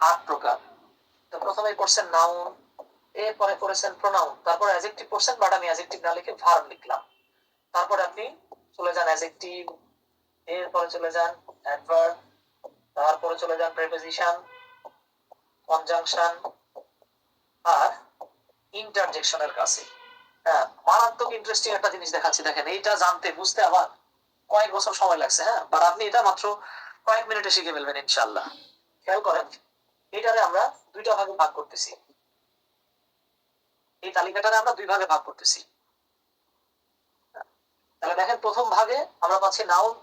8 প্রকার। তো প্রথমে পড়ছেন নাউন, এরপরে পড়েছেন প্রোনাউন, তারপর অ্যাডজেক্টিভ পড়ছেন, বাট আমি অ্যাডজেক্টিভ না লিখে ভার্ব লিখলাম। তারপরে আপনি চলে যান অ্যাডজেক্টিভ, এরপরে চলে যান অ্যাডভার্ব, তারপরে চলে যান প্রিপোজিশন, কনজাংশন আর ইন্টারজেকশনের কাছে। হ্যাঁ, মারাত্মক ইন্টারেস্টিং একটা জিনিস দেখাচ্ছি, দেখেন এইটা জানতে বুঝতে আমার কয়েক বছর সময় লাগছে। হ্যাঁ, বাট আপনি এটা মাত্র কয়েক মিনিটে শিখে ফেলবেন ইনশাআল্লাহ। খেয়াল করেন, এটারে আমরা দুইটা ভাগে ভাগ করতেছি, এই তালিকাটারে আমরা দুই ভাগে ভাগ করতেছি। তাহলে দেখেন প্রথম ভাগে আমরা পাচ্ছি নাউন,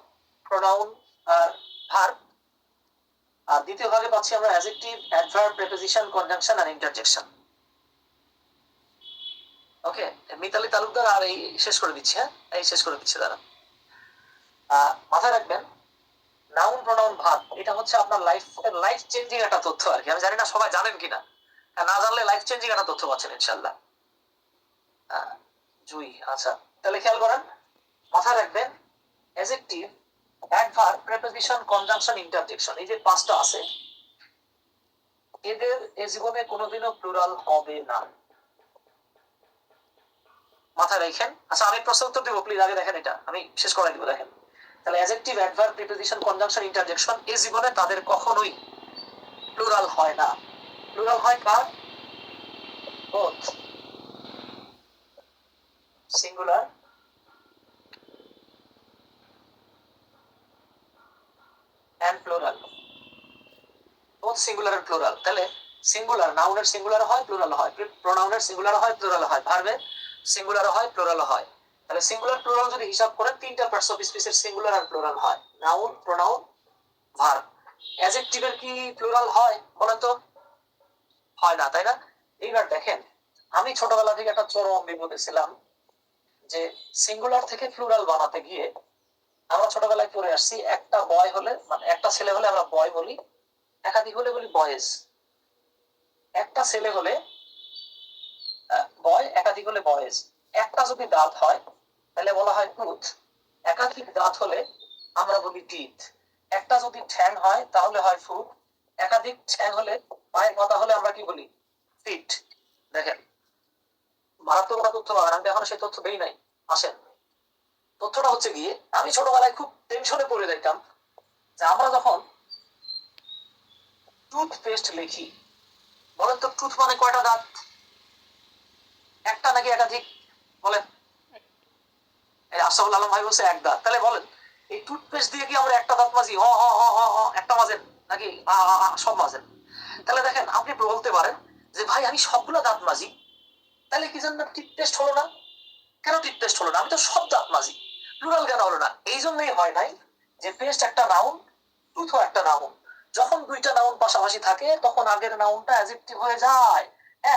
প্রোনাউন আর ভার্ব, আর দ্বিতীয় ভাগে পাচ্ছি আমরা অ্যাডজেক্টিভ, অ্যাডভার্ব, প্রিপোজিশন, কনজাংশন আর ইন্টারজেকশন। ওকে, মিতালি তালুকদার আর এই শেষ করে দিচ্ছি। হ্যাঁ, এই শেষ করে দিচ্ছি দাঁড়া। মাথায় রাখবেন, নাউন, প্রোনাউন, ভার্ব এটা হচ্ছে আপনার লাইফ চেঞ্জিং একটা তথ্য আর কি। আমি জানি না সবাই জানেন কিনা, না জানলে লাইফ চেঞ্জিং একটা তথ্য পাচ্ছেন ইনশাআল্লাহ। জুই, আচ্ছা তাহলে খেয়াল করেন, মাথায় রাখবেন adjective, adverb, preposition, conjunction, interjection, এই যে পাঁচটা আছে, এদের এ জীবনে কোনোদিনও প্লুরাল হবে না, মাথায় রাখেন। আচ্ছা আমি প্রশ্ন উত্তর দিব, প্লিজ আগে দেখেন, এটা আমি শেষ করাই দিব। দেখেন তাহলে adjective, adverb, preposition, conjunction, interjection এই জীবনে তাদের কখনোই প্লুরাল হয় না। প্লুরাল হয় কার? Both singular and plural, both singular and plural. তাহলে সিঙ্গুলার, নাউনের সিঙ্গুলার হয়, প্লুরাল হয়, প্রোনাউনের সিঙ্গুলার হয়, প্লুরাল হয়, ভার্বের সিঙ্গুলার হয়, প্লুরাল হয়। তাহলে সিঙ্গুলার প্লুরাল যদি হিসাব করেন, তিনটা পার্টস অফ স্পিচের সিঙ্গুলার আর প্লুরাল হয়, নাউন, প্রোনাউন, ভার্ব। অ্যাডজেক্টিভের কি প্লুরাল হয় বলেন তো? হয় না, তাই না? এইবার দেখেন, আমি ছোটবেলা থেকে একটা চরম বিপদে ছিলাম যে সিঙ্গুলার থেকে প্লুরাল বানাতে গিয়ে আমরা ছোটবেলায় পড়ে আসছি, একটা বয় হলে মানে একটা ছেলে হলে আমরা বয় বলি, একাধিক হলে বলি বয়েজ। একটা ছেলে হলে বয়, একাধিক হলে বয়েজ। একটা যদি দাঁত হয় তাহলে বলা হয় টুথ, একাধিক দাঁত হলে আমরা বলি টিথ। একটা যদি ঠ্যাং হয় তাহলে হয় ফুট, একাধিক ঠ্যাং হলে, পায়ের কথা হলে আমরা কি বলি? ফিট। দেখেন মারাত্মক তথ্য পাবেন, আমি এখনো সেই তথ্য দেই নাই। আসেন, তথ্যটা হচ্ছে গিয়ে আমি ছোটবেলায় খুব টেনশনে পড়ে যাইতাম যে আমরা যখন টুথপেস্ট লিখি, বলেন তো টুথ মানে কয়টা দাঁত? একটা নাকি একাধিক? বলেন। এই আশরাফুল আলম ভাই বলছে এক দাঁত, তাহলে বলেন এই টুথপেস্ট দিয়ে কি আমরা একটা দাঁত মাজি? একটা মাজেন নাকি সব মাজেন? তাহলে দেখেন আপনি বলতে পারেন যে ভাই আমি সবগুলো দাঁত মাজি, তাহলে কি জন্য টুথপেস্ট হলো না? কেন টুথপেস্ট হলো না? আমি তো সব দাঁত মাজি, প্লুরাল কেন হলো না? এই জন্যই হয় নাই যে পেস্ট একটা নাউন, টুথও একটা নাউন। যখন দুইটা নাউন পাশাপাশি থাকে তখন আগের নাউনটা অ্যাডজেক্টিভ হয়ে যায়,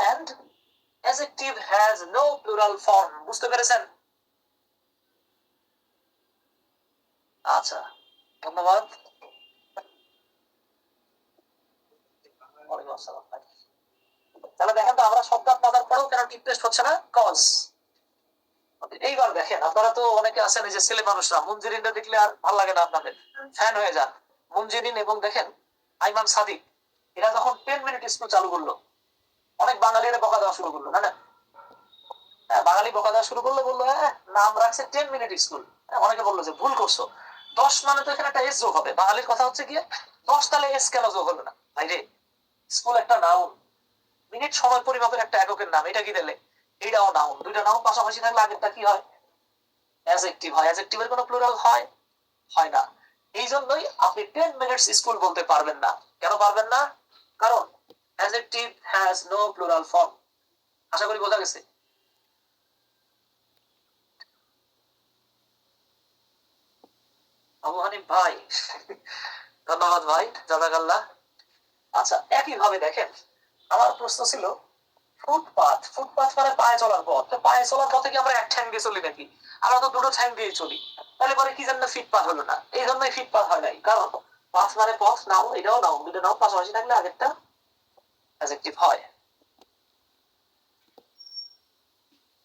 and adjective has no plural form. বুঝতে পেরেছেন? আচ্ছা, ধন্যবাদ। তাহলে দেখেন তো আমরা সব দাঁত মাজার পরেও কেন টিপটেস্ট হচ্ছে না? কজ। এইবার দেখেন, আপনারা তো অনেকে আছেন এই যে ছেলে মানুষরা, মুনজিরিনটা দেখলে আর ভালো লাগে না আপনাদের, ফ্যান হয়ে যান। মুনজিরিন এবং দেখেন আইমান সাদিক, এরা যখন 10 মিনিট স্কুল চালু করলো, অনেক বাঙালিরা বকা দেওয়া শুরু করলো, না না? হ্যাঁ, বাঙালি বকা দেওয়া শুরু করলো, বললো হ্যাঁ নাম রাখছে 10 মিনিট স্কুল। অনেকে বললো যে ভুল করছো, 10 মানে তো এখানে একটা এস যোগ হবে। বাঙালির কথা হচ্ছে গিয়ে 10, তাহলে এস কেন যোগ হলো না? ভাইরে, স্কুল একটা নাউন, মিনিট সময় পরিমাপের একটা এককের নাম, এটা কি দিলে? এইটাও নাউন। দুইটা নাউন পাশাপাশি থাকলে আগেরটা কি হয়? অ্যাডজেক্টিভ হয়। অ্যাডজেক্টিভের কোনো প্লুরাল হয়? হয় না। এই জন্যই আপনি 10 মিনিটস স্কুল বলতে পারবেন না। কেন পারবেন না? কারণ adjective has no plural form. আশা করি বোঝা গেছে। আবু হানিফ ভাই, ধন্যবাদ ভাই, জাযাকাল্লাহ। আচ্ছা, একই ভাবে দেখেন, আমার প্রশ্ন ছিল ফুটপাথ। ফুটপাথ মানে পায়ে চলার পথ। তো পায়ে চলার পথে কি আমরা এক ঠ্যাং দিয়ে চলি নাকি? আমরা তো দুটো ঠ্যাং দিয়ে চলি। তাহলে পরে কি জন্য ফিটপাথ হলো না? এই জন্যই ফিটপাথ হয় নাই, কারণ পাথ মানে পথ, নাও এটাও নাও, দুটো নাও পাশাপাশি থাকলে আগেরটা অ্যাডজেক্টিভ হয়।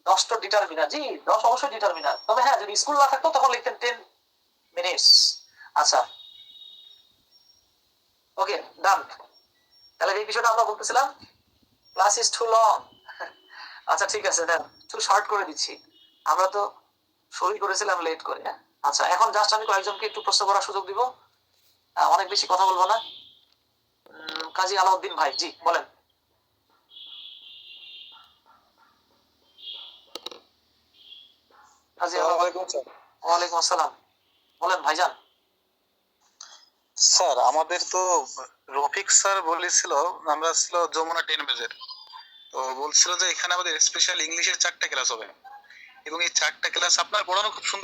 10 তো ডিটারমিনার, জি 10 অবশ্যই ডিটারমিনার। তবে হ্যাঁ, যদি স্কুল না থাকতো তখন লিখতেন 10 মিনিটস। আচ্ছা, ওকে, ডান। তাহলে এই বিষয়টা আমরা বলতেছিলাম ক্লাস ইজ টু লং। আচ্ছা ঠিক আছে, দেন একটু শর্ট করে দিচ্ছি। আমরা তো শুরুই করেছিলাম লেট করে। আচ্ছা এখন জাস্ট আমি কয়েকজনকে একটু প্রশ্ন করার সুযোগ দিব, অনেক বেশি কথা বলবো না। কাজী আলাউদ্দিন ভাই, জি বলেন। কাজী আলাউদ্দিন, ওয়ালাইকুম আসসালাম, বলেন ভাইজান। স্যার আমাদের তো রফিক স্যার বলেছিল আমরা ছিল যমুনা 10 বেজের, তো বলছিল যে এখানে আমাদের স্পেশাল ইংলিশের 4টা ক্লাস হবে এবং এই 4টা ক্লাস আপনার পড়ানো খুব সুন্দর